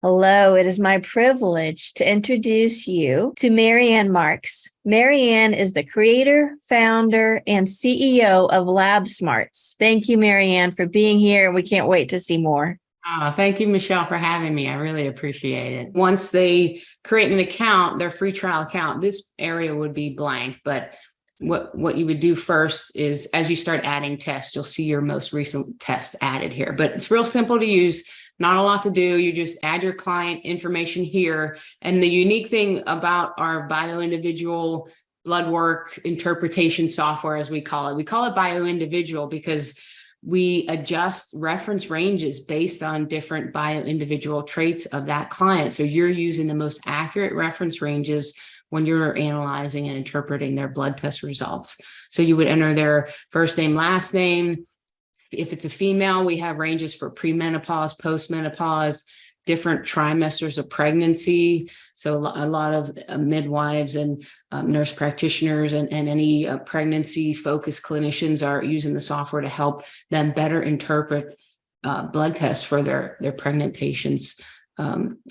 Hello, it is my privilege to introduce you to Marianne Marks. Marianne is the creator, founder, and CEO of LabSmarts. Thank you, Marianne, for being here, and we can't wait to see more. Oh, thank you, Michelle, for having me. I really appreciate it. Once they create an account, their free trial account, this area would be blank. But what you would do first is, as you start adding tests, you'll see your most recent tests added here. But it's real simple to use. Not a lot to do. You just add your client information here. And the unique thing about our bioindividual blood work interpretation software, as we call it bioindividual because we adjust reference ranges based on different bioindividual traits of that client. So you're using the most accurate reference ranges when you're analyzing and interpreting their blood test results. So you would enter their first name, last name. If it's a female, we have ranges for premenopause, postmenopause, different trimesters of pregnancy. So a lot of midwives and nurse practitioners and any pregnancy-focused clinicians are using the software to help them better interpret blood tests for their pregnant patients.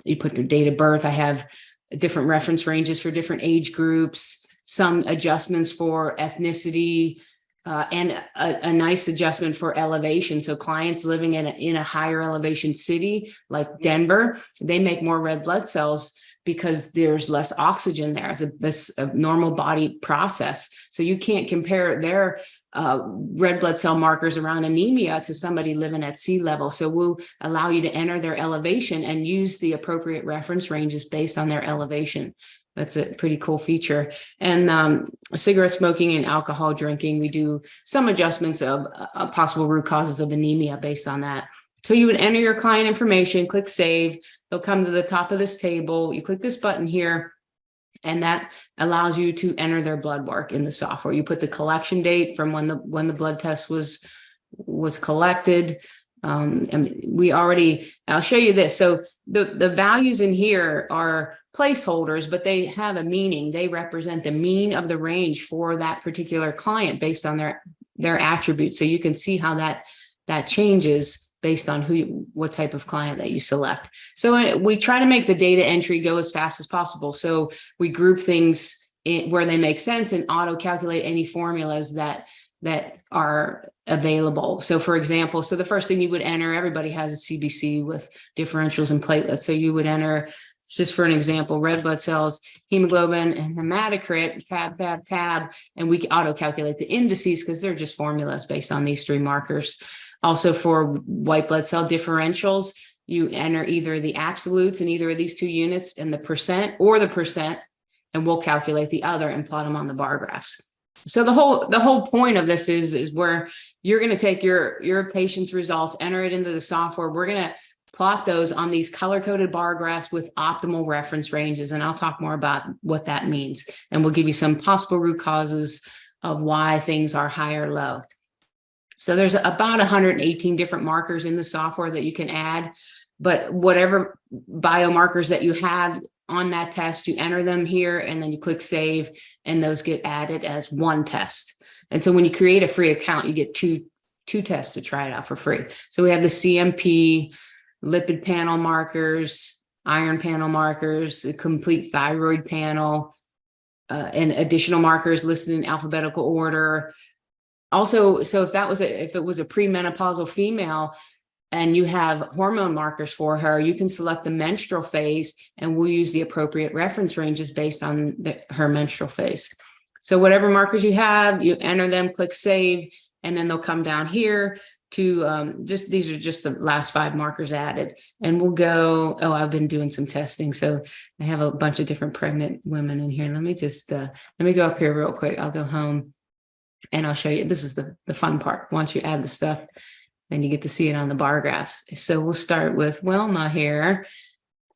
You put their date of birth. I have different reference ranges for different age groups, some adjustments for ethnicity, and a nice adjustment for elevation. So clients living in a higher elevation city like Denver, they make more red blood cells because there's less oxygen there. So this a normal body process. So you can't compare their red blood cell markers around anemia to somebody living at sea level. So we'll allow you to enter their elevation and use the appropriate reference ranges based on their elevation. That's a pretty cool feature. And cigarette smoking and alcohol drinking, we do some adjustments of possible root causes of anemia based on that. So you would enter your client information, click save. They'll come to the top of this table. You click this button here, and that allows you to enter their blood work in the software. You put the collection date from when the blood test was collected. I'll show you this. So the values in here are placeholders, but they have a meaning. They represent the mean of the range for that particular client based on their attributes. So you can see how that changes based on what type of client that you select. So we try to make the data entry go as fast as possible. So we group things where they make sense and auto calculate any formulas that are available. So for example, the first thing you would enter, everybody has a CBC with differentials and platelets. So you would enter, just for an example, red blood cells, hemoglobin, and hematocrit, tab, and we auto calculate the indices because they're just formulas based on these three markers. Also for white blood cell differentials, you enter either the absolutes in either of these two units and the percent, and we'll calculate the other and plot them on the bar graphs. So the whole point of this is where you're going to take your patient's results, enter it into the software. We're going to plot those on these color-coded bar graphs with optimal reference ranges. And I'll talk more about what that means. And we'll give you some possible root causes of why things are high or low. So there's about 118 different markers in the software that you can add, but whatever biomarkers that you have on that test, you enter them here and then you click save and those get added as one test. And so when you create a free account, you get two tests to try it out for free. So we have the CMP, lipid panel markers, iron panel markers, a complete thyroid panel, and additional markers listed in alphabetical order. Also, so if it was a premenopausal female and you have hormone markers for her, you can select the menstrual phase and we'll use the appropriate reference ranges based on her menstrual phase. So whatever markers you have, you enter them, click save, and then they'll come down here to these are just the last 5 markers added. And we'll go, I've been doing some testing. So I have a bunch of different pregnant women in here. Let me go up here real quick. I'll go home. And I'll show you, this is the fun part. Once you add the stuff, then you get to see it on the bar graphs. So we'll start with Wilma here.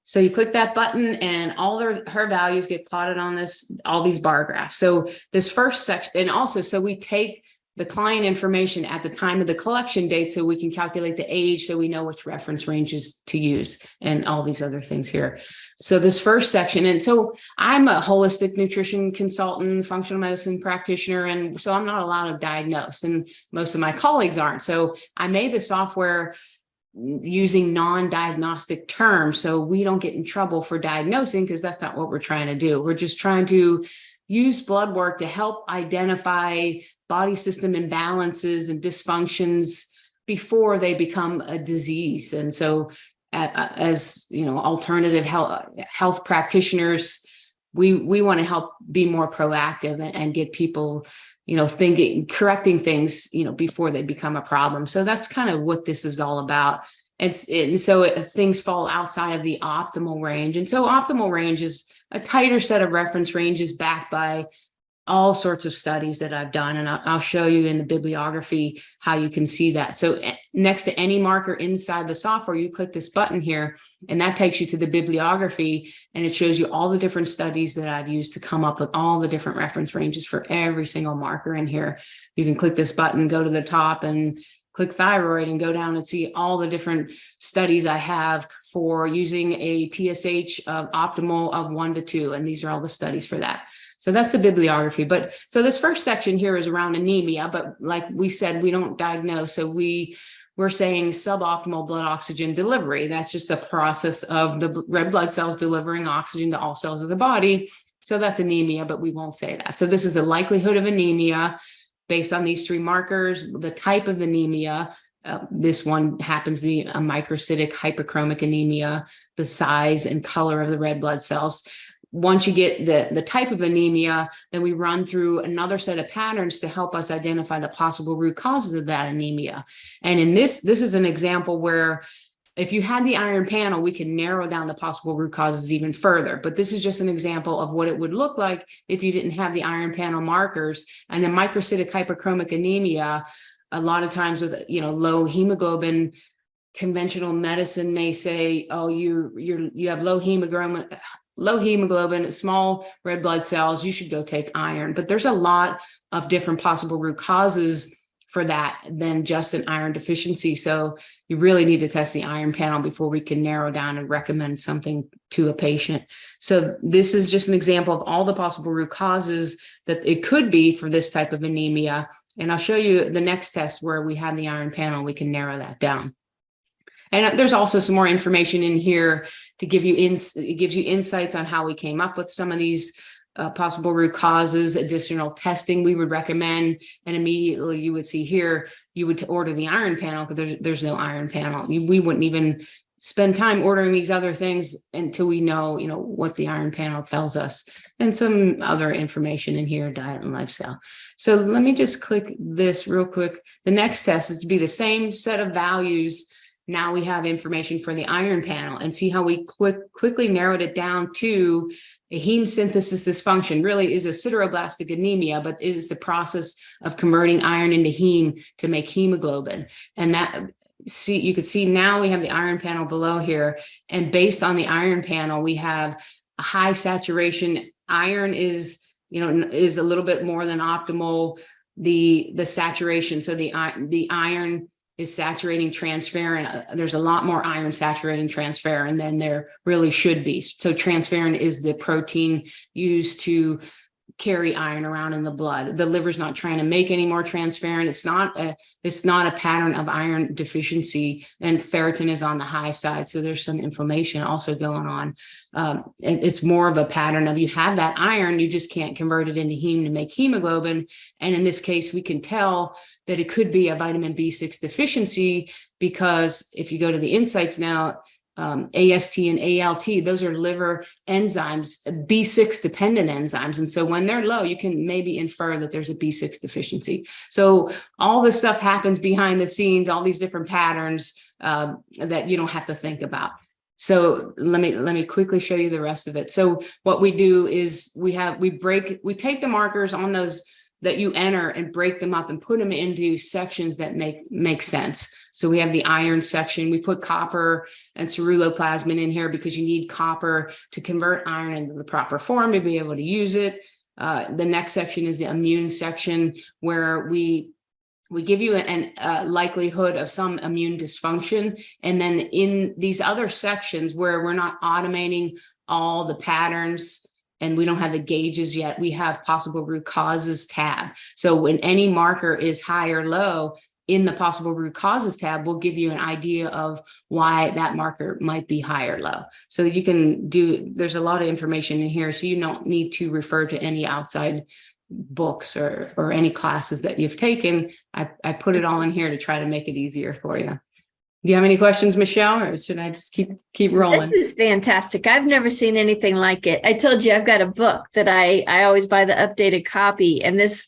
So you click that button and all her values get plotted on all these bar graphs. So this first section, and also, so we take the client information at the time of the collection date so we can calculate the age so we know which reference ranges to use and all these other things here. So this first section, and so I'm a holistic nutrition consultant, functional medicine practitioner, and so I'm not allowed to diagnose, and most of my colleagues aren't. So I made the software using non-diagnostic terms so we don't get in trouble for diagnosing, because that's not what we're trying to do. We're just trying to use blood work to help identify body system imbalances and dysfunctions before they become a disease. And so as alternative health practitioners, we want to help be more proactive and get people thinking, correcting things before they become a problem. So that's kind of what this is all about. And so things fall outside of the optimal range. And so optimal range is a tighter set of reference ranges backed by all sorts of studies that I've done. And I'll show you in the bibliography how you can see that. So next to any marker inside the software, you click this button here, and that takes you to the bibliography, and it shows you all the different studies that I've used to come up with all the different reference ranges for every single marker in here. You can click this button, go to the top and click thyroid and go down and see all the different studies I have for using a TSH of optimal of 1 to 2. And these are all the studies for that. So that's the bibliography. But so this first section here is around anemia, but like we said, we don't diagnose. So we're saying suboptimal blood oxygen delivery. That's just a process of the red blood cells delivering oxygen to all cells of the body. So that's anemia, but we won't say that. So this is the likelihood of anemia based on these 3 markers, the type of anemia. This one happens to be a microcytic hyperchromic anemia, the size and color of the red blood cells. Once you get the type of anemia, then we run through another set of patterns to help us identify the possible root causes of that anemia. And in this is an example where if you had the iron panel, we can narrow down the possible root causes even further. But this is just an example of what it would look like if you didn't have the iron panel markers. And the microcytic hyperchromic anemia, a lot of times with low hemoglobin, conventional medicine may say, oh, you have low hemoglobin, small red blood cells, you should go take iron. But there's a lot of different possible root causes for that than just an iron deficiency. So you really need to test the iron panel before we can narrow down and recommend something to a patient. So this is just an example of all the possible root causes that it could be for this type of anemia. And I'll show you the next test where we have the iron panel, we can narrow that down. And there's also some more information in here to give you it gives you insights on how we came up with some of these possible root causes, additional testing we would recommend. And immediately you would see here, you would order the iron panel because there's no iron panel. We wouldn't even spend time ordering these other things until we know, what the iron panel tells us, and some other information in here, diet and lifestyle. So let me just click this real quick. The next test is to be the same set of values. Now we have information for the iron panel, and see how we quickly narrowed it down to a heme synthesis dysfunction. Really is a sideroblastic anemia, but it is the process of converting iron into heme to make hemoglobin. And that, you could see now we have the iron panel below here. And based on the iron panel, we have a high saturation. Iron is a little bit more than optimal. The saturation, so the iron is saturating transferrin. There's a lot more iron saturating transferrin than there really should be. So transferrin is the protein used to carry iron around in the blood. The liver's not trying to make any more transferrin. It's not a pattern of iron deficiency, and ferritin is on the high side. So there's some inflammation also going on. It's more of a pattern of you have that iron, you just can't convert it into heme to make hemoglobin. And in this case, we can tell that it could be a vitamin B6 deficiency, because if you go to the insights now, AST and ALT, those are liver enzymes, B6 dependent enzymes. And so when they're low, you can maybe infer that there's a B6 deficiency. So all this stuff happens behind the scenes, all these different patterns that you don't have to think about. So let me quickly show you the rest of it. So what we do is we take the markers on those that you enter and break them up and put them into sections that make sense. So we have the iron section. We put copper and ceruloplasmin in here because you need copper to convert iron into the proper form to be able to use it. The next section is the immune section, where we give you a likelihood of some immune dysfunction. And then in these other sections where we're not automating all the patterns and we don't have the gauges yet, we have possible root causes tab. So when any marker is high or low, in the possible root causes tab will give you an idea of why that marker might be high or low. So you can there's a lot of information in here, so you don't need to refer to any outside books or any classes that you've taken. I put it all in here to try to make it easier for you. Do you have any questions, Michelle, or should I just keep rolling? This is fantastic. I've never seen anything like it. I told you I've got a book that I always buy the updated copy, and this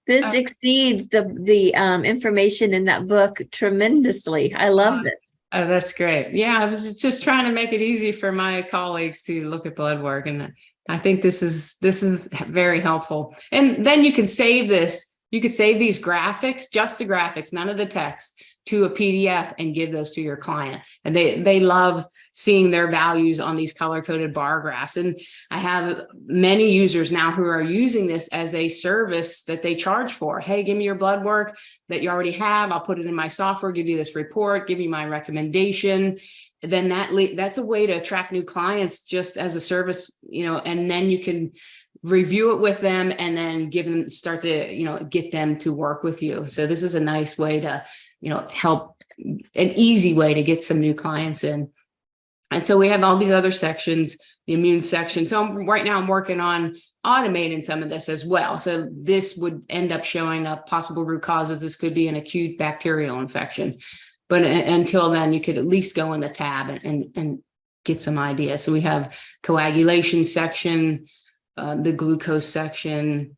exceeds the information in that book tremendously. I love this. Oh, that's great. Yeah, I was just trying to make it easy for my colleagues to look at blood work, and I think this is very helpful. And then you can save this. You could save these graphics, just the graphics, none of the text, to a PDF and give those to your client. And they love seeing their values on these color-coded bar graphs. And I have many users now who are using this as a service that they charge for. Hey, give me your blood work that you already have. I'll put it in my software, give you this report, give you my recommendation. Then that's a way to attract new clients just as a service, and then you can review it with them and then start to, get them to work with you. So this is a nice way to, help, an easy way to get some new clients in. And so we have all these other sections, the immune section. So right now I'm working on automating some of this as well. So this would end up showing up possible root causes. This could be an acute bacterial infection. But until then, you could at least go in the tab and get some ideas. So we have coagulation section, the glucose section,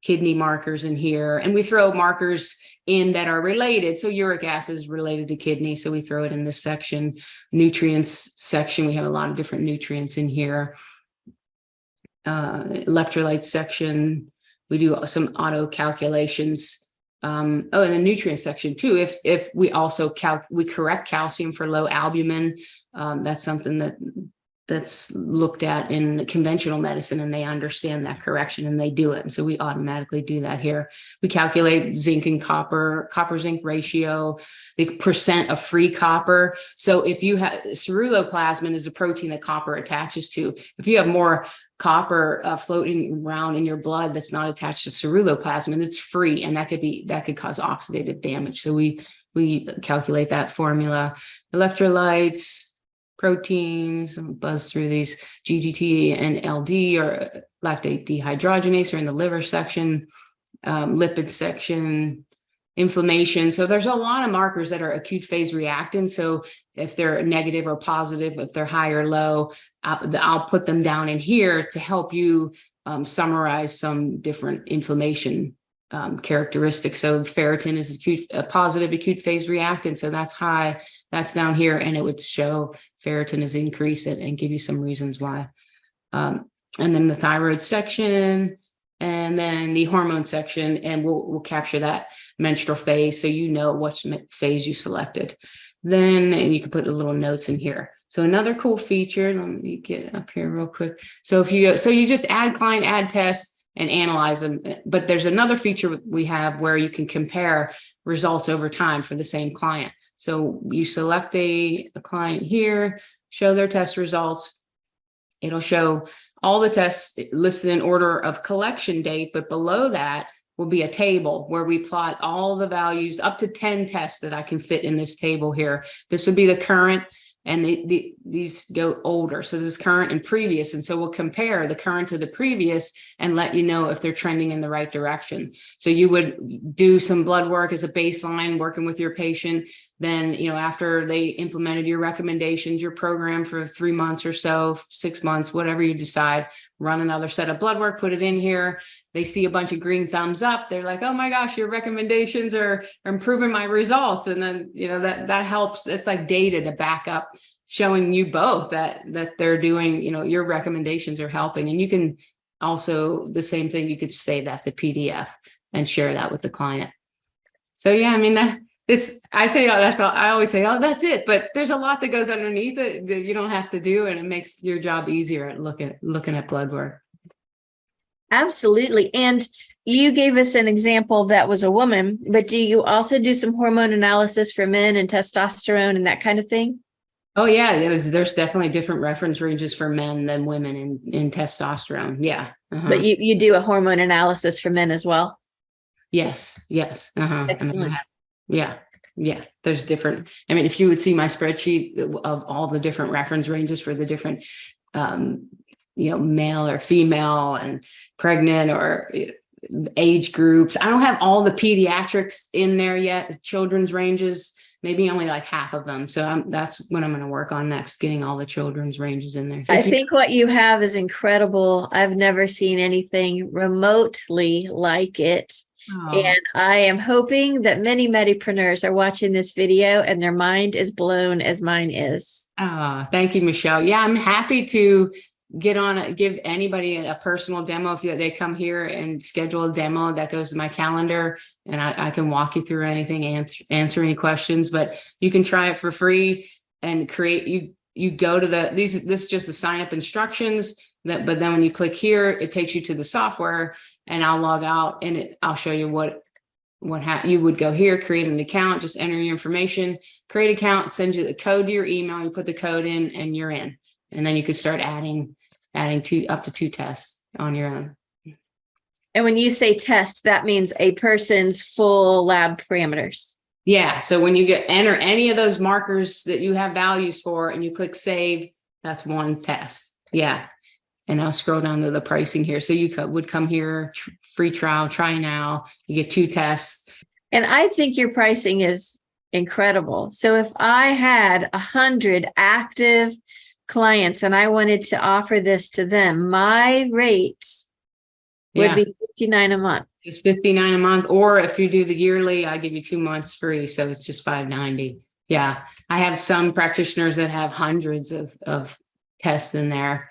kidney markers in here, and we throw markers in that are related. So uric acid is related to kidney, so we throw it in this section. Nutrients section, we have a lot of different nutrients in here. Electrolytes section, we do some auto calculations. And the nutrient section too. If we also we correct calcium for low albumin, that's something that's looked at in conventional medicine, and they understand that correction and they do it. And so we automatically do that here. We calculate zinc and copper zinc ratio, the percent of free copper. So if you have ceruloplasmin is a protein that copper attaches to. If you have more copper floating around in your blood that's not attached to ceruloplasmin, it's free, and that could cause oxidative damage. So we calculate that formula. Electrolytes, proteins, buzz through these. GGT and LD, or lactate dehydrogenase, are in the liver section. Lipid section, inflammation. So there's a lot of markers that are acute phase reactant. So if they're negative or positive, if they're high or low, I'll put them down in here to help you summarize some different inflammation characteristics. So ferritin is a positive acute phase reactant. So that's high. That's down here, and it would show ferritin is increased and give you some reasons why. And then the thyroid section, and then the hormone section, and we'll capture that menstrual phase, so you know what phase you selected. Then you can put the little notes in here. So another cool feature, let me get up here real quick. So you just add client, add tests, and analyze them. But there's another feature we have where you can compare results over time for the same client. So you select a client here, show their test results. It'll show all the tests listed in order of collection date, but below that will be a table where we plot all the values, up to 10 tests that I can fit in this table here. This would be the current, and these go older. So this is current and previous. And so we'll compare the current to the previous and let you know if they're trending in the right direction. So you would do some blood work as a baseline, working with your patient. Then, after they implemented your recommendations, your program for 3 months or so, 6 months, whatever you decide, run another set of blood work, put it in here. They see a bunch of green thumbs up. They're like, oh my gosh, your recommendations are improving my results. And then, that helps. It's like data to back up, showing you both that they're doing, your recommendations are helping. And you can also, the same thing, you could save that to PDF and share that with the client. So yeah, I say, oh, that's all. I always say, oh, that's it. But there's a lot that goes underneath it that you don't have to do, and it makes your job easier at looking at blood work. Absolutely. And you gave us an example that was a woman, but do you also do some hormone analysis for men and testosterone and that kind of thing? Oh yeah, there's definitely different reference ranges for men than women in testosterone. Yeah. Uh-huh. But you do a hormone analysis for men as well? Yes. Uh-huh. Excellent. Yeah. Yeah. There's different. I mean, if you would see my spreadsheet of all the different reference ranges for the different, male or female and pregnant or age groups. I don't have all the pediatrics in there yet. Children's ranges, maybe only like half of them. So that's what I'm going to work on next, getting all the children's ranges in there. I think what you have is incredible. I've never seen anything remotely like it. Oh. And I am hoping that many medipreneurs are watching this video and their mind is blown as mine is. Thank you, Michelle. Yeah, I'm happy to get on it, give anybody a personal demo. If they come here and schedule a demo, that goes to my calendar and I can walk you through anything, answer any questions, but you can try it for free and create, you go to this is just the sign up instructions but then when you click here, it takes you to the software and I'll log out and I'll show you you would go here, create an account, just enter your information, create account, send you the code to your email, you put the code in and you're in. And then you could start adding up to 2 tests on your own. And when you say test, that means a person's full lab parameters. Yeah. So when you enter any of those markers that you have values for and you click save, that's 1 test. Yeah. And I'll scroll down to the pricing here. So you would come here, free trial, try now, you get 2 tests. And I think your pricing is incredible. So if I had 100 active clients and I wanted to offer this to them, my rate would be $59 a month. It's $59 a month. Or if you do the yearly, I give you 2 months free. So it's just $590. Yeah. I have some practitioners that have hundreds of tests in there.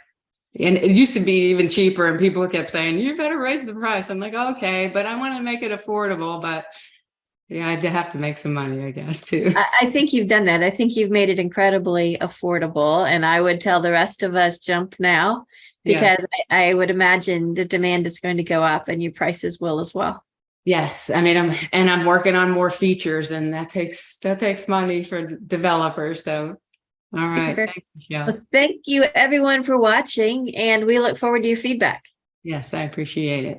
And it used to be even cheaper and people kept saying, you better raise the price. I'm like, okay, but I want to make it affordable, but yeah, I'd have to make some money, I guess, too. I think you've done that. I think you've made it incredibly affordable. And I would tell the rest of us jump now, because yes. I would imagine the demand is going to go up and your prices will as well. Yes. I mean, I'm working on more features and that takes money for developers. So, all right. Thanks, Michelle. Well, thank you everyone for watching and we look forward to your feedback. Yes, I appreciate it.